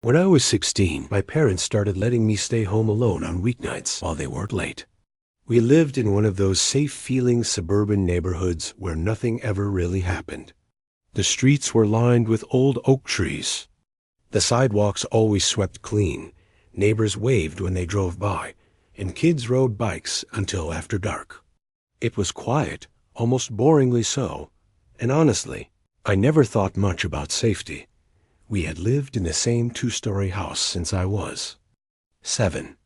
When I was 16, my parents started letting me stay home alone on weeknights while they weren't late. We lived in one of those safe-feeling suburban neighborhoods where nothing ever really happened. The streets were lined with old oak trees. The sidewalks always swept clean. Neighbors waved when they drove by, and kids rode bikes until after dark. It was quiet, almost boringly so, and honestly, I never thought much about safety. We had lived in the same two-story house since I was 7.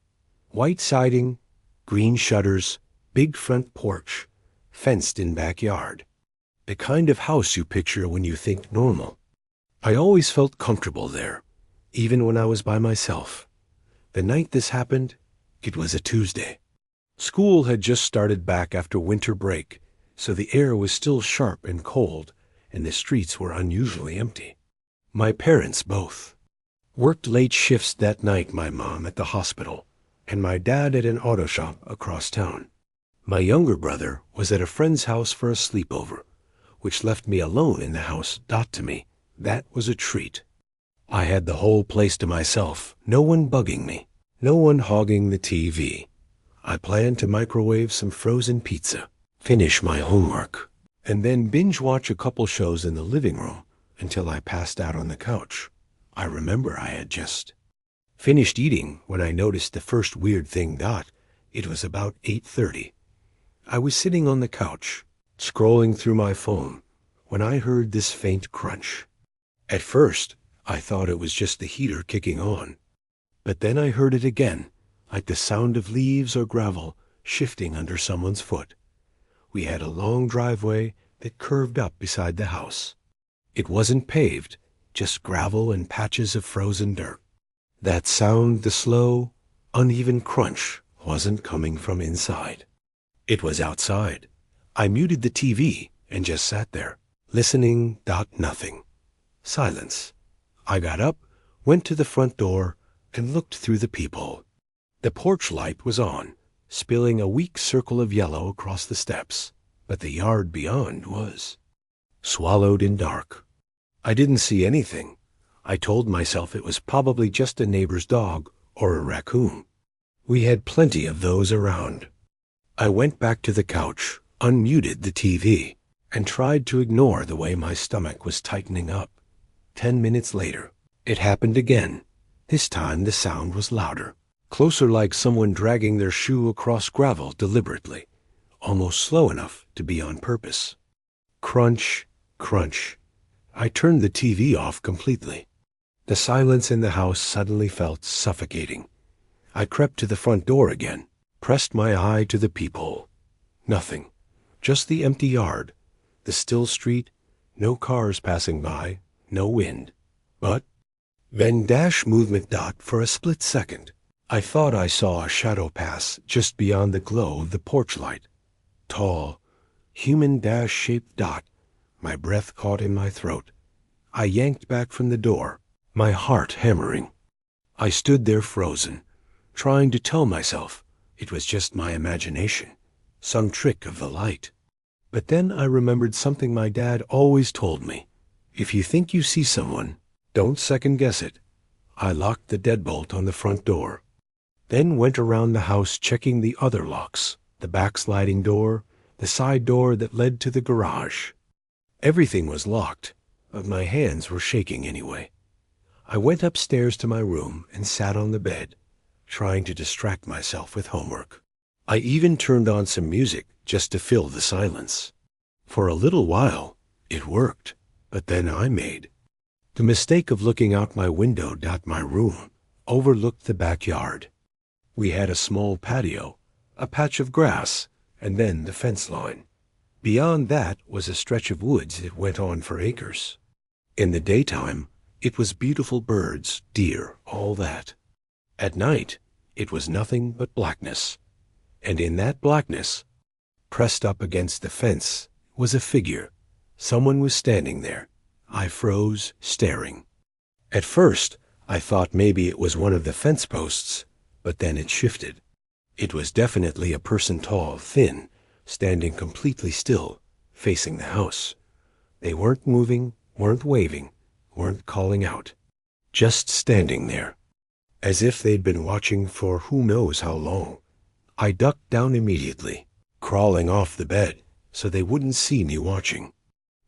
White siding, green shutters, big front porch, fenced-in backyard. The kind of house you picture when you think normal. I always felt comfortable there, even when I was by myself. The night this happened, it was a Tuesday. School had just started back after winter break, so the air was still sharp and cold, and the streets were unusually empty. My parents both worked late shifts that night, my mom at the hospital, and my dad at an auto shop across town. My younger brother was at a friend's house for a sleepover, which left me alone in the house. To me, that was a treat. I had the whole place to myself, no one bugging me, no one hogging the TV. I planned to microwave some frozen pizza, finish my homework, and then binge-watch a couple shows in the living room until I passed out on the couch. I remember I had just finished eating when I noticed the first weird thing. It was about 8:30. I was sitting on the couch, scrolling through my phone, when I heard this faint crunch. At first, I thought it was just the heater kicking on. But then I heard it again, like the sound of leaves or gravel shifting under someone's foot. We had a long driveway that curved up beside the house. It wasn't paved, just gravel and patches of frozen dirt. That sound, the slow, uneven crunch, wasn't coming from inside. It was outside. I muted the TV and just sat there, listening. Nothing. Silence. I got up, went to the front door, and looked through the peephole. The porch light was on, spilling a weak circle of yellow across the steps, but the yard beyond was swallowed in dark. I didn't see anything. I told myself it was probably just a neighbor's dog or a raccoon. We had plenty of those around. I went back to the couch, unmuted the TV, and tried to ignore the way my stomach was tightening up. 10 minutes later, it happened again. This time the sound was louder, closer, like someone dragging their shoe across gravel deliberately, almost slow enough to be on purpose. Crunch, crunch. I turned the TV off completely. The silence in the house suddenly felt suffocating. I crept to the front door again, pressed my eye to the peephole. Nothing. Just the empty yard, the still street, no cars passing by, no wind. But then movement. For a split second, I thought I saw a shadow pass just beyond the glow of the porch light. Tall, human-shaped dot. My breath caught in my throat. I yanked back from the door, my heart hammering. I stood there frozen, trying to tell myself it was just my imagination, some trick of the light. But then I remembered something my dad always told me. If you think you see someone, don't second-guess it. I locked the deadbolt on the front door, then went around the house checking the other locks, the back sliding door, the side door that led to the garage. Everything was locked, but my hands were shaking anyway. I went upstairs to my room and sat on the bed, trying to distract myself with homework. I even turned on some music just to fill the silence. For a little while, it worked, but then I made the mistake of looking out my window. My room overlooked the backyard. We had a small patio, a patch of grass, and then the fence line. Beyond that was a stretch of woods that went on for acres. In the daytime, it was beautiful birds, deer, all that. At night, it was nothing but blackness. And in that blackness, pressed up against the fence, was a figure. Someone was standing there. I froze, staring. At first, I thought maybe it was one of the fence posts, but then it shifted. It was definitely a person, tall, thin, standing completely still, facing the house. They weren't moving, weren't waving, weren't calling out. just standing there, as if they'd been watching for who knows how long. I ducked down immediately, crawling off the bed so they wouldn't see me watching.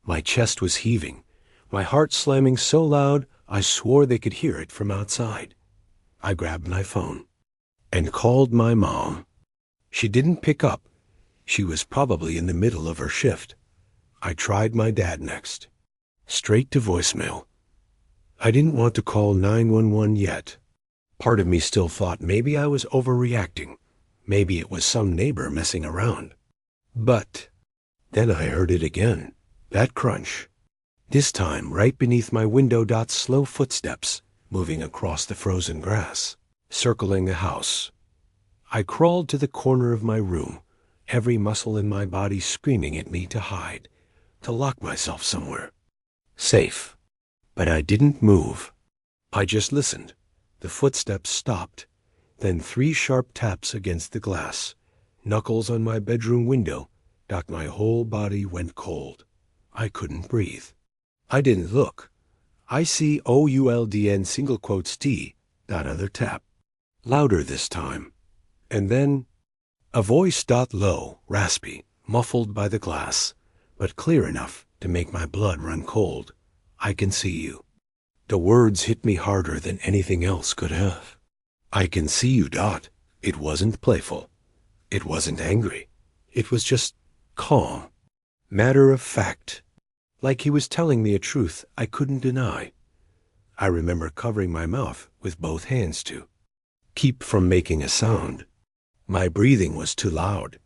My chest was heaving, my heart slamming so loud I swore they could hear it from outside. I grabbed my phone and called my mom. She didn't pick up. She was probably in the middle of her shift. I tried my dad next. Straight to voicemail. I didn't want to call 911 yet. Part of me still thought maybe I was overreacting. Maybe it was some neighbor messing around. But then I heard it again. That crunch. This time right beneath my window. Slow footsteps moving across the frozen grass, circling the house. I crawled to the corner of my room, every muscle in my body screaming at me to hide, to lock myself somewhere. Safe. But I didn't move. I just listened. The footsteps stopped, then 3 sharp taps against the glass, knuckles on my bedroom window. My whole body went cold. I couldn't breathe. I didn't look. I see OULDN single quotes T. Another tap. Louder this time. And then a voice. Low, raspy, muffled by the glass, but clear enough to make my blood run cold. I can see you. The words hit me harder than anything else could have. I can see you. It wasn't playful. It wasn't angry. It was just calm. Matter of fact. Like he was telling me a truth I couldn't deny. I remember covering my mouth with both hands to keep from making a sound. My breathing was too loud.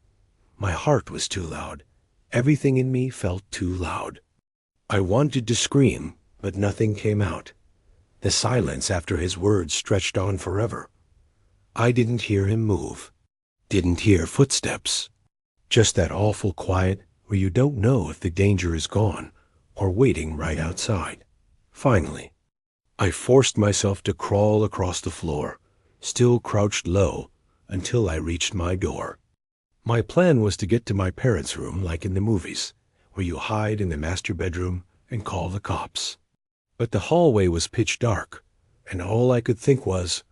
My heart was too loud. Everything in me felt too loud. I wanted to scream, but nothing came out. The silence after his words stretched on forever. I didn't hear him move. Didn't hear footsteps. Just that awful quiet where you don't know if the danger is gone or waiting right outside. Finally, I forced myself to crawl across the floor, still crouched low, until I reached my door. My plan was to get to my parents' room like in the movies, where you hide in the master bedroom and call the cops. But the hallway was pitch dark, and all I could think was,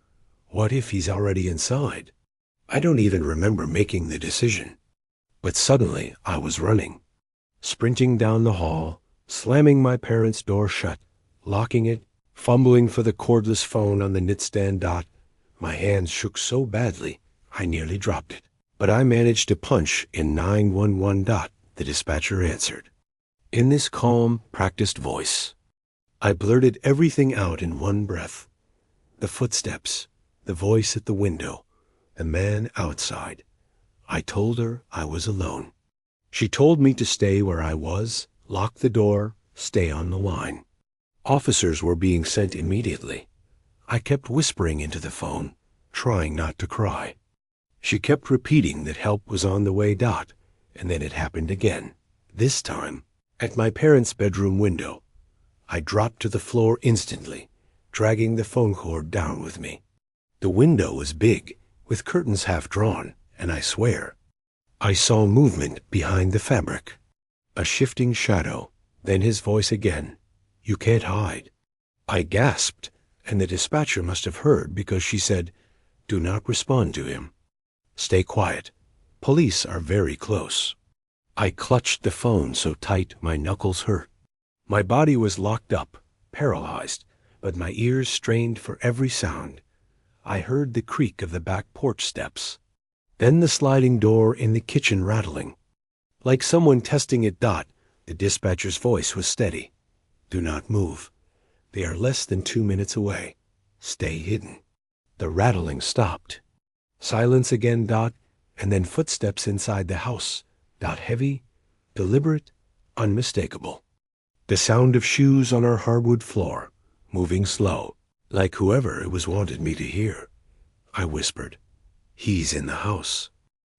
what if he's already inside? I don't even remember making the decision. But suddenly I was running, sprinting down the hall, slamming my parents' door shut, locking it, fumbling for the cordless phone on the nightstand. My hands shook so badly I nearly dropped it. But I managed to punch in 911. The dispatcher answered. In this calm, practiced voice, I blurted everything out in one breath. The footsteps, the voice at the window, the man outside. I told her I was alone. She told me to stay where I was, lock the door, stay on the line. Officers were being sent immediately. I kept whispering into the phone, trying not to cry. She kept repeating that help was on the way. And then it happened again. This time, at my parents' bedroom window. I dropped to the floor instantly, dragging the phone cord down with me. The window was big, with curtains half drawn, and I swear, I saw movement behind the fabric. A shifting shadow, then his voice again. You can't hide. I gasped, and the dispatcher must have heard because she said, do not respond to him. Stay quiet. Police are very close. I clutched the phone so tight my knuckles hurt. My body was locked up, paralyzed, but my ears strained for every sound. I heard the creak of the back porch steps, then the sliding door in the kitchen rattling. Like someone testing it. The dispatcher's voice was steady. Do not move. They are less than 2 minutes away. Stay hidden. The rattling stopped. Silence again. And then footsteps inside the house. Heavy, deliberate, unmistakable. The sound of shoes on our hardwood floor, moving slow, like whoever it was wanted me to hear. I whispered, he's in the house.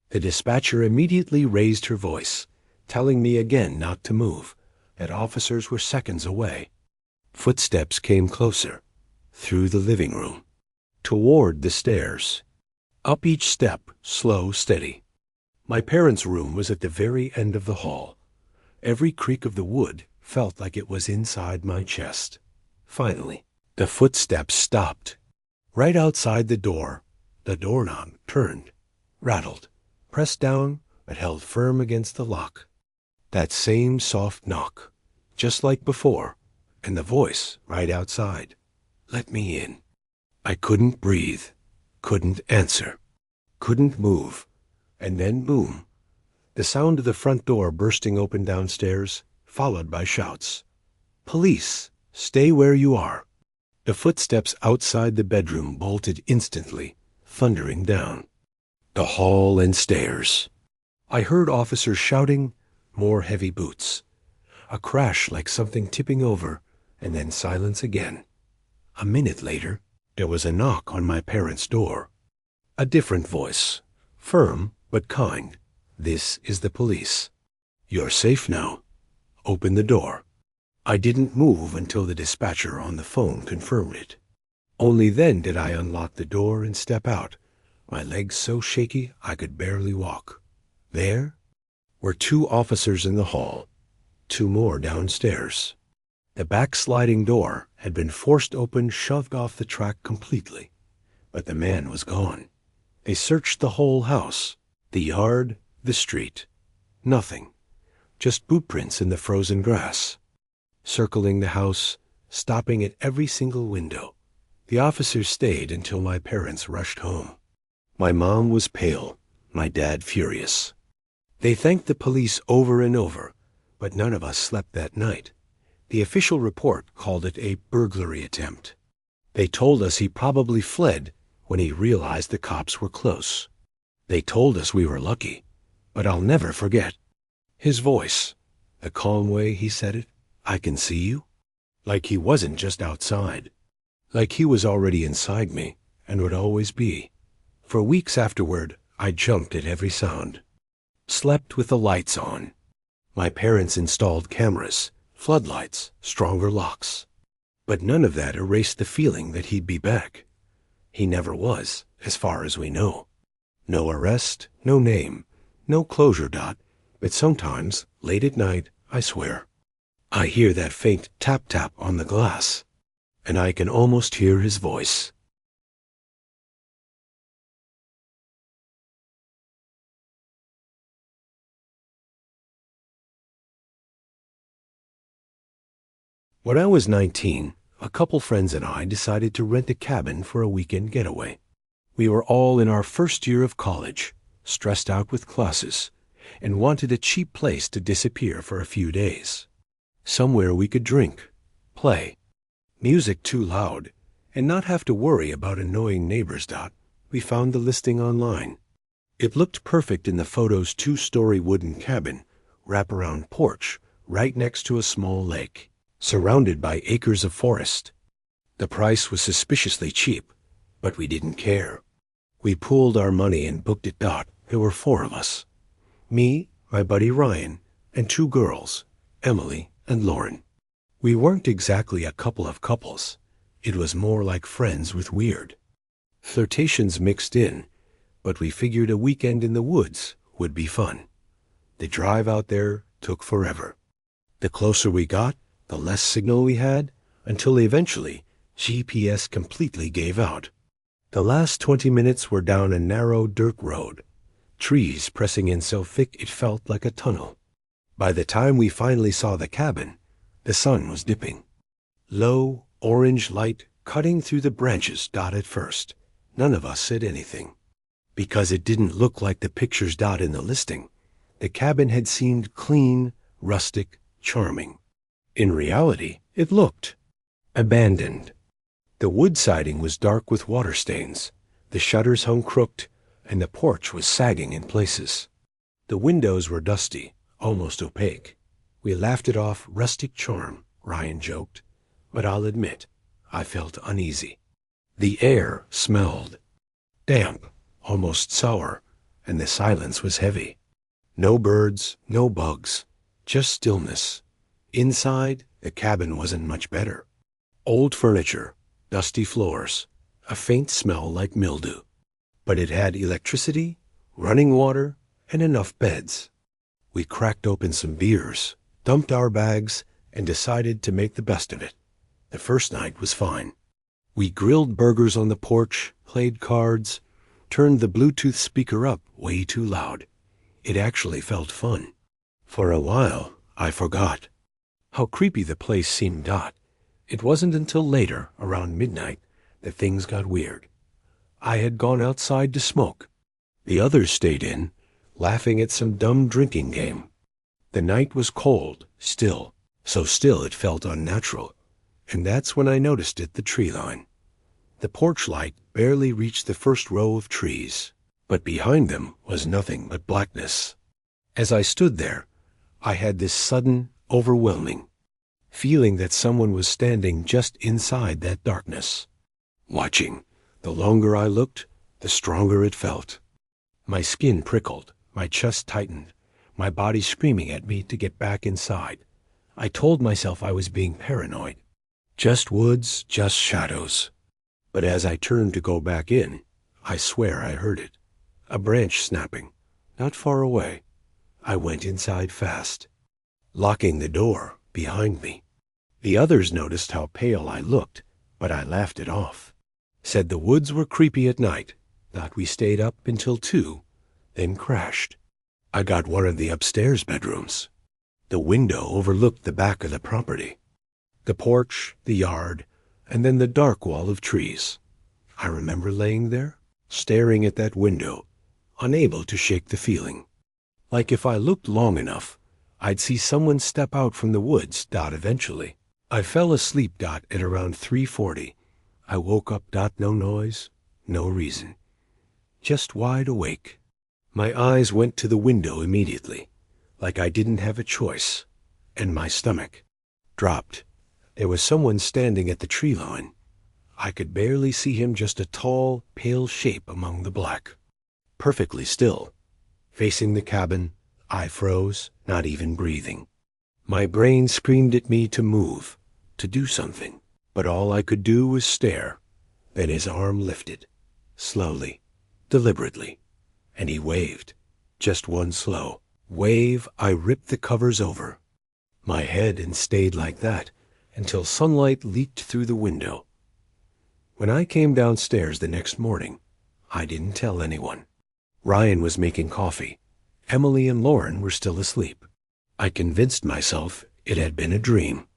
The dispatcher immediately raised her voice, telling me again not to move, that officers were seconds away. Footsteps came closer, through the living room, toward the stairs. Up each step, slow, steady. My parents' room was at the very end of the hall. Every creak of the wood felt like it was inside my chest. Finally, The footsteps stopped. Right outside the doorknob turned, rattled, pressed down, but held firm against the lock. That same soft knock, just like before, and the voice right outside. Let me in. I couldn't breathe, couldn't answer, couldn't move, and then boom, the sound of the front door bursting open downstairs, followed by shouts. Police, stay where you are. The footsteps outside the bedroom bolted instantly, thundering down. The hall and stairs. I heard officers shouting, more heavy boots. A crash like something tipping over, and then silence again. A minute later, there was a knock on my parents' door. A different voice, firm but kind. This is the police. You're safe now. Open the door. I didn't move until the dispatcher on the phone confirmed it. Only then did I unlock the door and step out, my legs so shaky I could barely walk. There were 2 officers in the hall, 2 more downstairs. The back sliding door had been forced open, shoved off the track completely, but the man was gone. They searched the whole house, the yard, the street. Nothing, just boot prints in the frozen grass. Circling the house, stopping at every single window. The officers stayed until my parents rushed home. My mom was pale, my dad furious. They thanked the police over and over, but none of us slept that night. The official report called it a burglary attempt. They told us he probably fled when he realized the cops were close. They told us we were lucky, but I'll never forget his voice, the calm way he said it. I can see you. Like he wasn't just outside. Like he was already inside me and would always be. For weeks afterward, I jumped at every sound. Slept with the lights on. My parents installed cameras, floodlights, stronger locks. But none of that erased the feeling that he'd be back. He never was, as far as we know. No arrest, no name, no closure. But sometimes, late at night, I swear, I hear that faint tap-tap on the glass, and I can almost hear his voice. When I was 19, a couple friends and I decided to rent a cabin for a weekend getaway. We were all in our first year of college, stressed out with classes, and wanted a cheap place to disappear for a few days. Somewhere we could drink, play, music too loud, and not have to worry about annoying neighbors. We found the listing online. It looked perfect in the photo's 2-story wooden cabin, wraparound porch, right next to a small lake, surrounded by acres of forest. The price was suspiciously cheap, but we didn't care. We pooled our money and booked it. There were 4 of us. Me, my buddy Ryan, and 2 girls, Emily and Lauren. We weren't exactly a couple of couples. It was more like friends with weird flirtations mixed in, but we figured a weekend in the woods would be fun. The drive out there took forever. The closer we got, the less signal we had, until eventually GPS completely gave out. The last 20 minutes were down a narrow dirt road, trees pressing in so thick it felt like a tunnel. By the time we finally saw the cabin, the sun was dipping. Low, orange light cutting through the branches. At first, none of us said anything, because it didn't look like the pictures. In the listing, the cabin had seemed clean, rustic, charming. In reality, it looked abandoned. The wood siding was dark with water stains, the shutters hung crooked, and the porch was sagging in places. The windows were dusty, almost opaque. We laughed it off rustic charm, Ryan joked, but I'll admit, I felt uneasy. The air smelled damp, almost sour, and the silence was heavy. No birds, no bugs, just stillness. Inside, the cabin wasn't much better. Old furniture, dusty floors, a faint smell like mildew. But it had electricity, running water, and enough beds. We cracked open some beers, dumped our bags, and decided to make the best of it. The first night was fine. We grilled burgers on the porch, played cards, turned the Bluetooth speaker up way too loud. It actually felt fun. For a while, I forgot how creepy the place seemed. It wasn't until later, around midnight, that things got weird. I had gone outside to smoke. The others stayed in, laughing at some dumb drinking game. The night was cold, still, so still it felt unnatural. And that's when I noticed it, the tree line. The porch light barely reached the first row of trees, but behind them was nothing but blackness. As I stood there, I had this sudden, overwhelming feeling that someone was standing just inside that darkness, watching. The longer I looked, the stronger it felt. My skin prickled, my chest tightened, my body screaming at me to get back inside. I told myself I was being paranoid. Just woods, just shadows. But as I turned to go back in, I swear I heard it. A branch snapping, not far away. I went inside fast, locking the door behind me. The others noticed how pale I looked, but I laughed it off. Said the woods were creepy at night. Thought we stayed up until 2, then crashed. I got one of the upstairs bedrooms. The window overlooked the back of the property, the porch, the yard, and then the dark wall of trees. I remember laying there, staring at that window, unable to shake the feeling. Like if I looked long enough, I'd see someone step out from the woods. Eventually, I fell asleep. At around 3:40. I woke up. No noise, no reason. Just wide awake. My eyes went to the window immediately, like I didn't have a choice, and my stomach dropped. There was someone standing at the tree line. I could barely see him, just a tall, pale shape among the black. Perfectly still. Facing the cabin, I froze, not even breathing. My brain screamed at me to move, to do something, but all I could do was stare. Then his arm lifted, slowly, deliberately, and he waved. Just one slow wave. I ripped the covers over my head and stayed like that until sunlight leaked through the window. When I came downstairs the next morning, I didn't tell anyone. Ryan was making coffee. Emily and Lauren were still asleep. I convinced myself it had been a dream,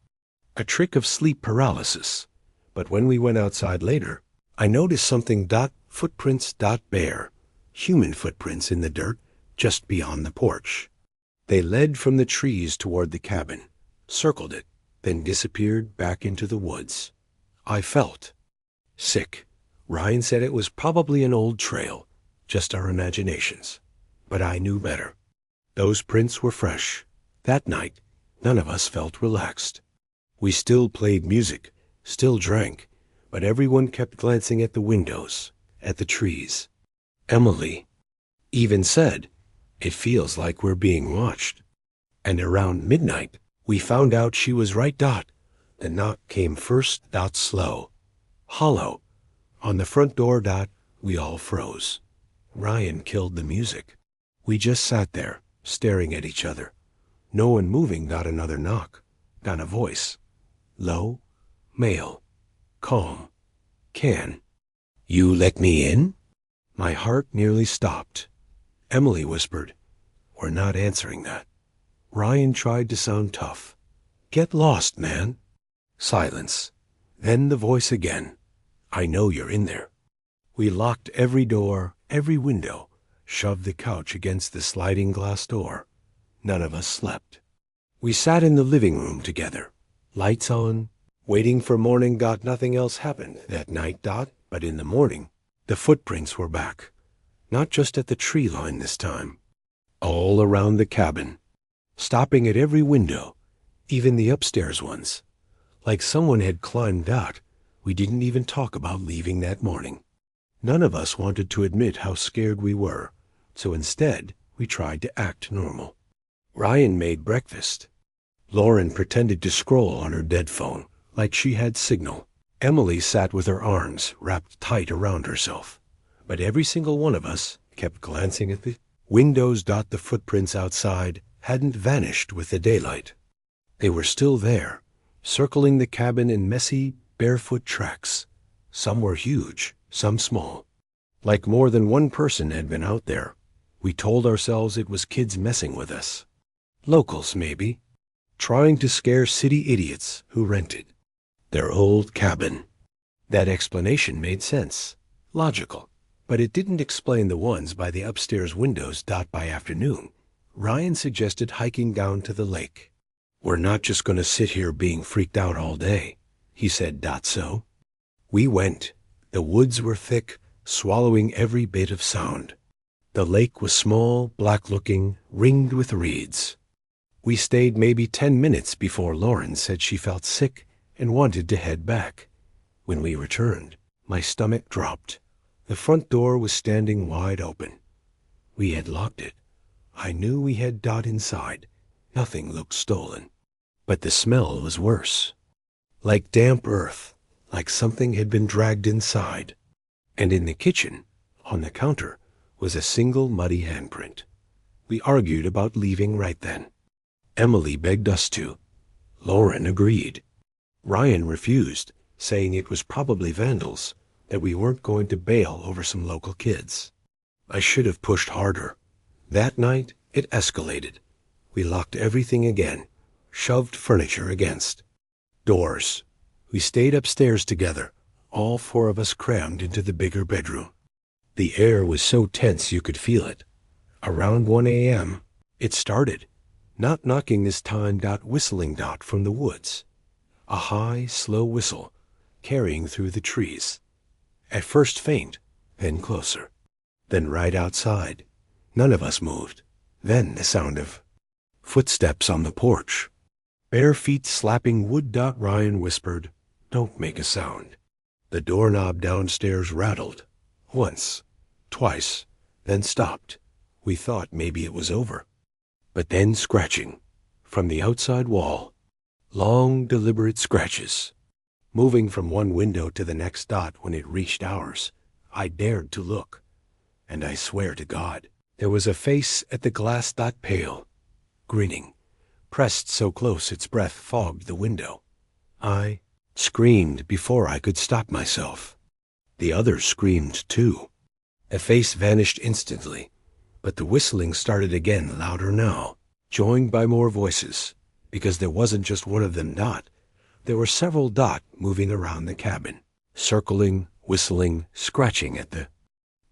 a trick of sleep paralysis. But when we went outside later, I noticed something. Footprints. Bare, human footprints in the dirt just beyond the porch. They led from the trees toward the cabin, circled it, then disappeared back into the woods. I felt sick. Ryan said it was probably an old trail, just our imaginations. But I knew better. Those prints were fresh. That night, none of us felt relaxed. We still played music, still drank, but everyone kept glancing at the windows, at the trees. Emily even said, "It feels like we're being watched." And around midnight, we found out she was right. The knock came first. Slow, hollow, on the front door. We all froze. Ryan killed the music. We just sat there, staring at each other. No one moving. Another knock. A voice. Low, male, calm. "Can you let me in?" My heart nearly stopped. Emily whispered, "We're not answering that." Ryan tried to sound tough. "Get lost, man." Silence. Then the voice again. "I know you're in there." We locked every door, every window, shoved the couch against the sliding glass door. None of us slept. We sat in the living room together, lights on, waiting for morning. Nothing else happened that night. But in the morning, the footprints were back. Not just at the tree line this time. All around the cabin, stopping at every window, even the upstairs ones. Like someone had climbed out. We didn't even talk about leaving that morning. None of us wanted to admit how scared we were, so instead we tried to act normal. Ryan made breakfast. Lauren pretended to scroll on her dead phone, like she had signal. Emily sat with her arms wrapped tight around herself. But every single one of us kept glancing at the windows. The footprints outside hadn't vanished with the daylight. They were still there, circling the cabin in messy, barefoot tracks. Some were huge, some small. Like more than one person had been out there. We told ourselves it was kids messing with us. Locals, maybe. Trying to scare city idiots who rented their old cabin. That explanation made sense. Logical. But it didn't explain the ones by the upstairs windows. By afternoon, Ryan suggested hiking down to the lake. We're not just going to sit here being freaked out all day, he said. So we went. The woods were thick, swallowing every bit of sound. The lake was small, black-looking, ringed with reeds. We stayed maybe 10 minutes before Lauren said she felt sick and wanted to head back. When we returned, my stomach dropped. The front door was standing wide open. We had locked it. I knew we had Dot inside. Nothing looked stolen. But the smell was worse. Like damp earth, like something had been dragged inside. And in the kitchen, on the counter, was a single muddy handprint. We argued about leaving right then. Emily begged us to. Lauren agreed. Ryan refused, saying it was probably vandals, that we weren't going to bail over some local kids. I should have pushed harder. That night, it escalated. We locked everything again, shoved furniture against doors. We stayed upstairs together, all 4 of us crammed into the bigger bedroom. The air was so tense you could feel it. Around 1 a.m., it started. Not knocking this time. Whistling from the woods. A high, slow whistle, carrying through the trees. At first faint, then closer. Then right outside. None of us moved. Then the sound of footsteps on the porch. Bare feet slapping wood. Ryan whispered, "Don't make a sound." The doorknob downstairs rattled. Once, twice, then stopped. We thought maybe it was over. But then scratching. From the outside wall. Long, deliberate scratches. Moving from one window to the next. When it reached ours, I dared to look. And I swear to God, there was a face at the glass. Pale, grinning, pressed so close its breath fogged the window. I screamed before I could stop myself. The others screamed too. The face vanished instantly, but the whistling started again, louder now, joined by more voices, because there wasn't just one of them. There were several. Moving around the cabin, circling, whistling, scratching at the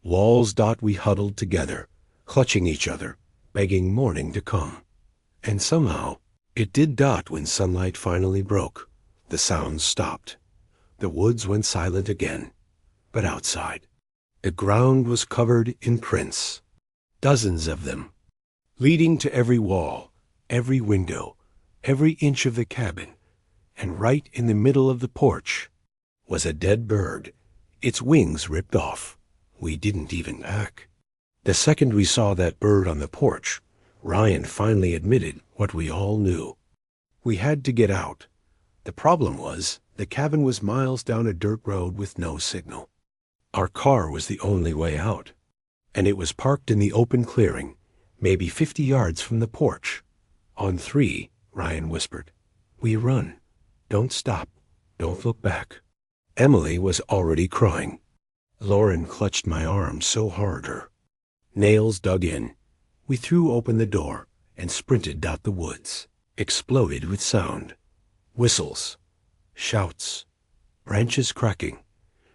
walls. We huddled together, clutching each other, begging morning to come. And somehow, it did. When sunlight finally broke, the sounds stopped. The woods went silent again. But outside, the ground was covered in prints. Dozens of them, leading to every wall, every window, every inch of the cabin. And right in the middle of the porch was a dead bird, its wings ripped off. We didn't even act. The second we saw that bird on the porch, Ryan finally admitted what we all knew. We had to get out. The problem was, the cabin was miles down a dirt road with no signal. Our car was the only way out, and it was parked in the open clearing, maybe 50 yards from the porch. On 3, Ryan whispered, "We run. Don't stop. Don't look back." Emily was already crying. Lauren clutched my arm so hard her nails dug in. We threw open the door and sprinted out the woods, exploded with sound. Whistles, shouts, branches cracking.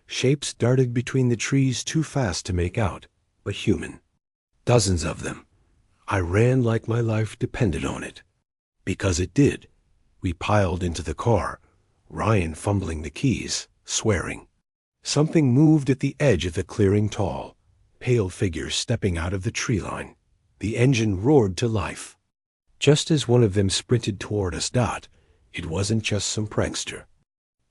Shapes darted between the trees too fast to make out, but human. Dozens of them. I ran like my life depended on it. Because it did. We piled into the car, Ryan fumbling the keys, swearing. Something moved at the edge of the clearing, tall, pale figures stepping out of the tree line. The engine roared to life. Just as one of them sprinted toward us. It wasn't just some prankster.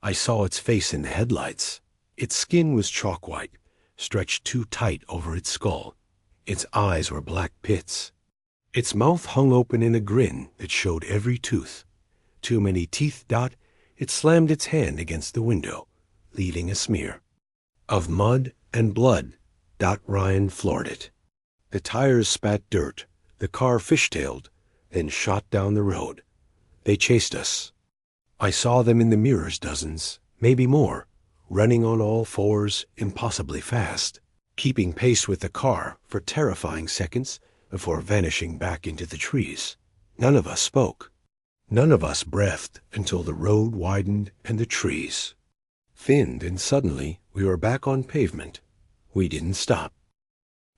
I saw its face in the headlights. Its skin was chalk white, stretched too tight over its skull. Its eyes were black pits. Its mouth hung open in a grin that showed every tooth. Too many teeth. It slammed its hand against the window, leaving a smear of mud and blood. Ryan floored it. The tires spat dirt. The car fishtailed, then shot down the road. They chased us. I saw them in the mirrors, dozens, maybe more, running on all fours impossibly fast, keeping pace with the car for terrifying seconds before vanishing back into the trees. None of us spoke. None of us breathed until the road widened and the trees thinned, and suddenly we were back on pavement. We didn't stop.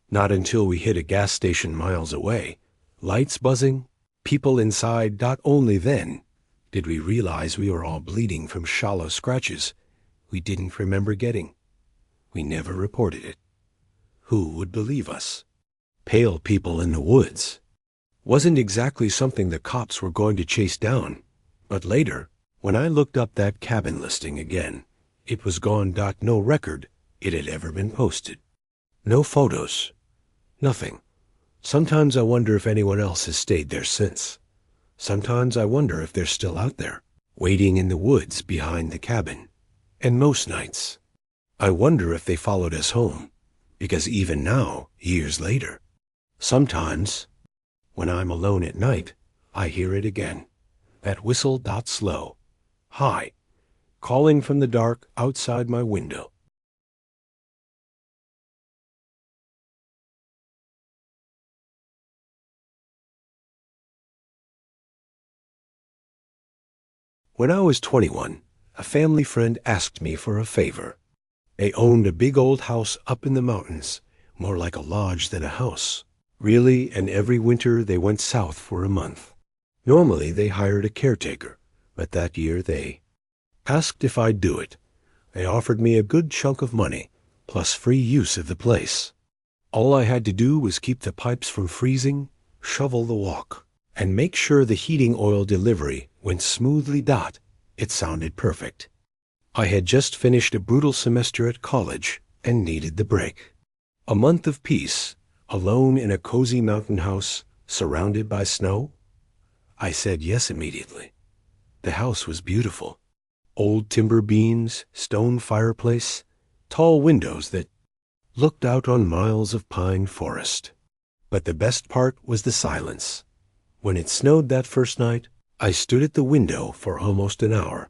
Not until we hit a gas station miles away, lights buzzing, people inside. Not only then did we realize we were all bleeding from shallow scratches we didn't remember getting. We never reported it. Who would believe us? Pale people in the woods wasn't exactly something the cops were going to chase down. But later, when I looked up that cabin listing again, it was gone. No record it had ever been posted. No photos. Nothing. Sometimes I wonder if anyone else has stayed there since. Sometimes I wonder if they're still out there, waiting in the woods behind the cabin. And most nights, I wonder if they followed us home, because even now, years later, sometimes, when I'm alone at night, I hear it again. That whistle. Slow, high, calling from the dark outside my window. When I was 21, a family friend asked me for a favor. They owned a big old house up in the mountains, more like a lodge than a house. Really, and every winter they went south for a month. Normally they hired a caretaker, but that year they asked if I'd do it. They offered me a good chunk of money, plus free use of the place. All I had to do was keep the pipes from freezing, shovel the walk, and make sure the heating oil delivery went smoothly. It sounded perfect. I had just finished a brutal semester at college and needed the break. A month of peace, alone in a cozy mountain house, surrounded by snow? I said yes immediately. The house was beautiful. Old timber beams, stone fireplace, tall windows that looked out on miles of pine forest. But the best part was the silence. When it snowed that first night, I stood at the window for almost an hour,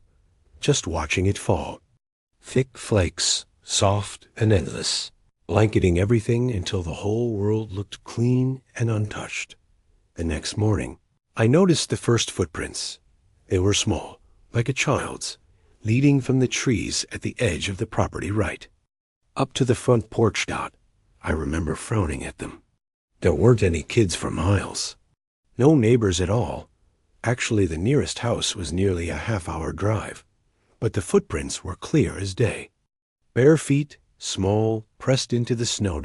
just watching it fall. Thick flakes, soft and endless, blanketing everything until the whole world looked clean and untouched. The next morning, I noticed the first footprints. They were small, like a child's, leading from the trees at the edge of the property right up to the front porch. I remember frowning at them. There weren't any kids for miles. No neighbors at all. Actually, the nearest house was nearly a half-hour drive. But the footprints were clear as day. Bare feet, small, pressed into the snow.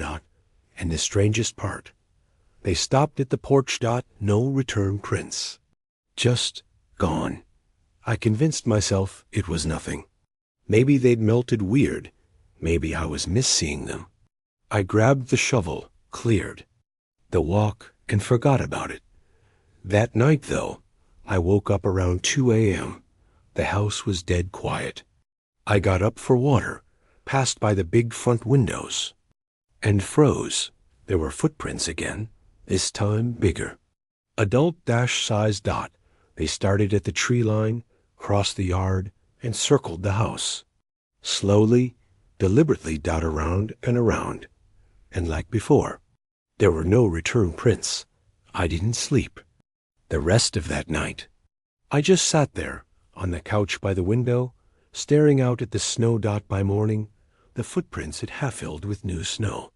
And the strangest part, they stopped at the porch. No return prints. Just gone. I convinced myself it was nothing. Maybe they'd melted weird. Maybe I was misseeing them. I grabbed the shovel, cleared the walk, and forgot about it. That night, though, I woke up around 2 a.m. The house was dead quiet. I got up for water, passed by the big front windows, and froze. There were footprints again, this time bigger. Adult-size. They started at the tree line, crossed the yard, and circled the house. Slowly, deliberately. Around and around. And like before, there were no return prints. I didn't sleep. The rest of that night, I just sat there on the couch by the window, staring out at the snow. By morning, the footprints had half filled with new snow.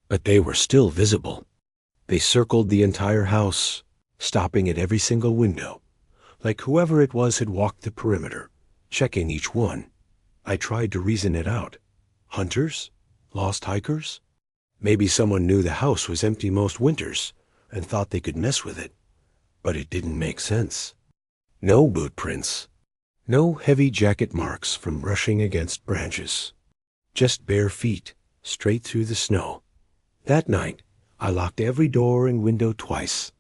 But they were still visible. They circled the entire house, stopping at every single window, like whoever it was had walked the perimeter, checking each one. I tried to reason it out. Hunters? Lost hikers? Maybe someone knew the house was empty most winters and thought they could mess with it. But it didn't make sense. No boot prints. No heavy jacket marks from brushing against branches. Just bare feet, straight through the snow. That night, I locked every door and window twice.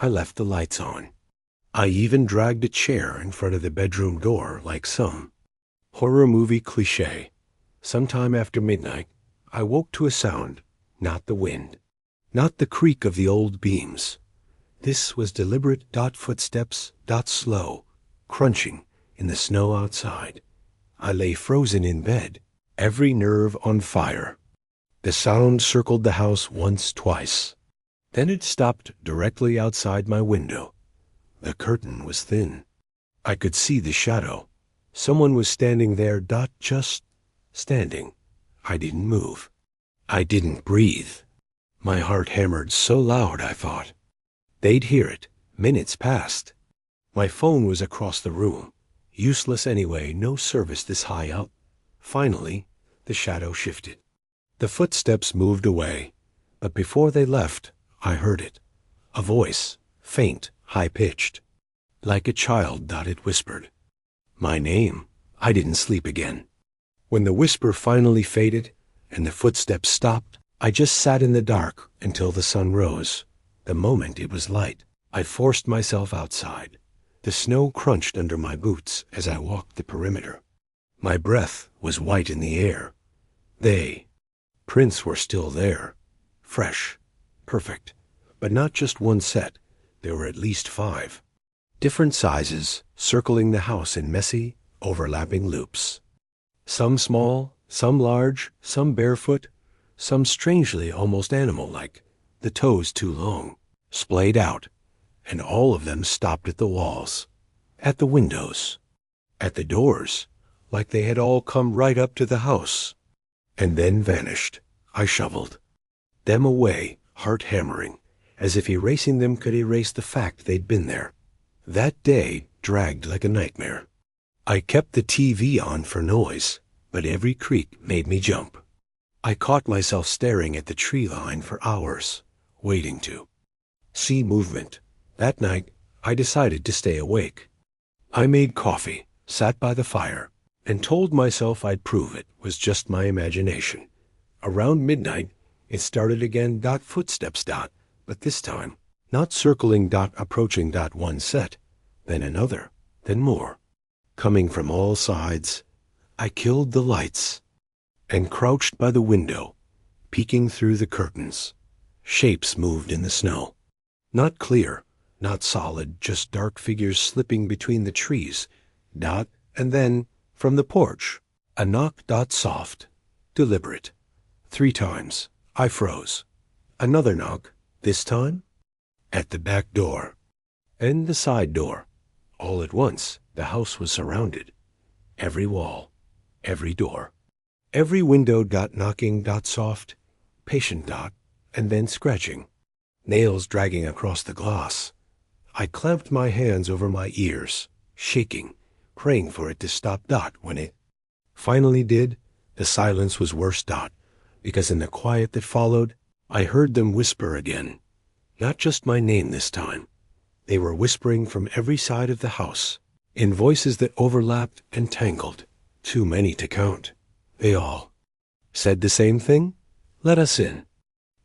I left the lights on. I even dragged a chair in front of the bedroom door like some horror movie cliché. Sometime after midnight, I woke to a sound, not the wind, not the creak of the old beams. This was deliberate. Footsteps. Slow, crunching in the snow outside. I lay frozen in bed, every nerve on fire. The sound circled the house once, twice. Then it stopped directly outside my window. The curtain was thin. I could see the shadow. Someone was standing there, just standing. I didn't move. I didn't breathe. My heart hammered so loud, I thought. They'd hear it. Minutes passed. My phone was across the room. Useless anyway, no service this high up. Finally, the shadow shifted. The footsteps moved away, but before they left, I heard it. A voice, faint, high-pitched. Like a child, it whispered. My name. I didn't sleep again. When the whisper finally faded and the footsteps stopped, I just sat in the dark until the sun rose. The moment it was light, I forced myself outside. The snow crunched under my boots as I walked the perimeter. My breath was white in the air. Prints were still there. Fresh. Perfect. But not just one set. There were at least 5. Different sizes, circling the house in messy, overlapping loops. Some small, some large, some barefoot, some strangely almost animal-like, the toes too long, splayed out, and all of them stopped at the walls, at the windows, at the doors, like they had all come right up to the house, and then vanished. I shoveled them away, heart hammering, as if erasing them could erase the fact they'd been there. That day dragged like a nightmare. I kept the TV on for noise, but every creak made me jump. I caught myself staring at the tree line for hours, waiting to see movement. That night, I decided to stay awake. I made coffee, sat by the fire, and told myself I'd prove it was just my imagination. Around midnight, it started again, footsteps, but this time, not circling, approaching, one set, then another, then more. Coming from all sides, I killed the lights and crouched by the window, peeking through the curtains. Shapes moved in the snow. Not clear, not solid, just dark figures slipping between the trees. And then, from the porch, a knock, soft, deliberate. 3 times. I froze. Another knock, this time at the back door and the side door. All at once, the house was surrounded. Every wall, every door, every window, knocking, soft, patient, and then scratching, nails dragging across the glass. I clamped my hands over my ears, shaking, praying for it to stop, when it finally did. The silence was worse, because in the quiet that followed, I heard them whisper again. Not just my name this time. They were whispering from every side of the house, in voices that overlapped and tangled, too many to count. They all said the same thing. Let us in.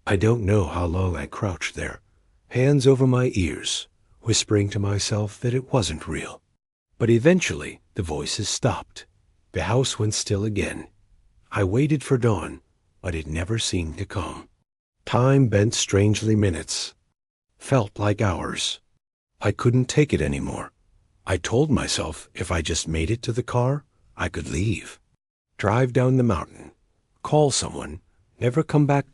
I don't know how long I crouched there, hands over my ears, whispering to myself that it wasn't real. But eventually, the voices stopped. The house went still again. I waited for dawn, but it never seemed to come. Time bent strangely. Minutes felt like hours. I couldn't take it anymore. I told myself if I just made it to the car, I could leave. Drive down the mountain. Call someone. Never come back,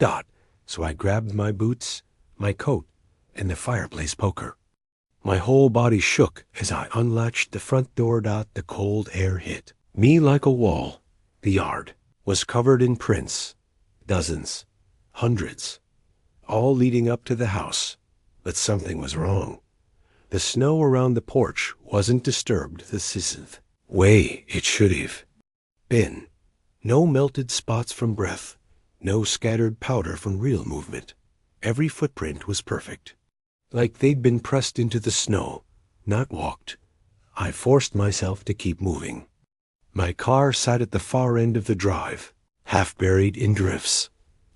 So I grabbed my boots, my coat, and the fireplace poker. My whole body shook as I unlatched the front door. The cold air hit me like a wall. The yard was covered in prints. Dozens. Hundreds. All leading up to the house. But something was wrong. The snow around the porch wasn't disturbed the way it should have been. No melted spots from breath. No scattered powder from real movement. Every footprint was perfect. Like they'd been pressed into the snow, not walked. I forced myself to keep moving. My car sat at the far end of the drive, half buried in drifts.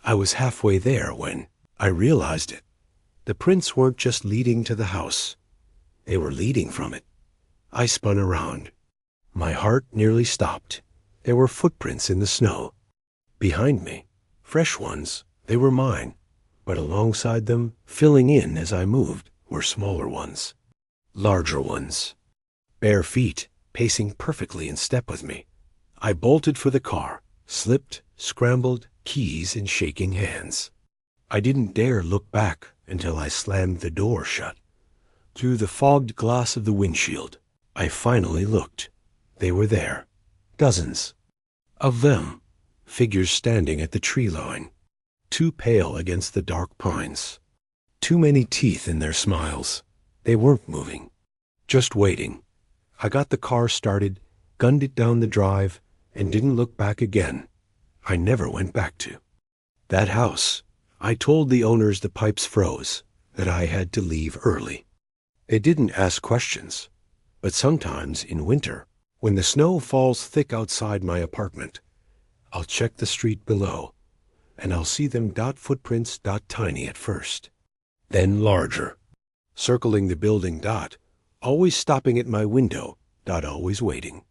I was halfway there when I realized it. The prints weren't just leading to the house. They were leading from it. I spun around. My heart nearly stopped. There were footprints in the snow. Behind me, fresh ones, they were mine. But alongside them, filling in as I moved, were smaller ones. Larger ones. Bare feet, pacing perfectly in step with me. I bolted for the car, Slipped, scrambled, keys in shaking hands. I didn't dare look back until I slammed the door shut. Through the fogged glass of the windshield, I finally looked. They were there. Dozens of them. Figures standing at the tree line. Too pale against the dark pines. Too many teeth in their smiles. They weren't moving. Just waiting. I got the car started, gunned it down the drive, and didn't look back again. I never went back to that house. I told the owners the pipes froze, that I had to leave early. They didn't ask questions, but sometimes in winter, when the snow falls thick outside my apartment, I'll check the street below, and I'll see them dot footprints dot tiny at first, then larger, circling the building dot, always stopping at my window, dot always waiting.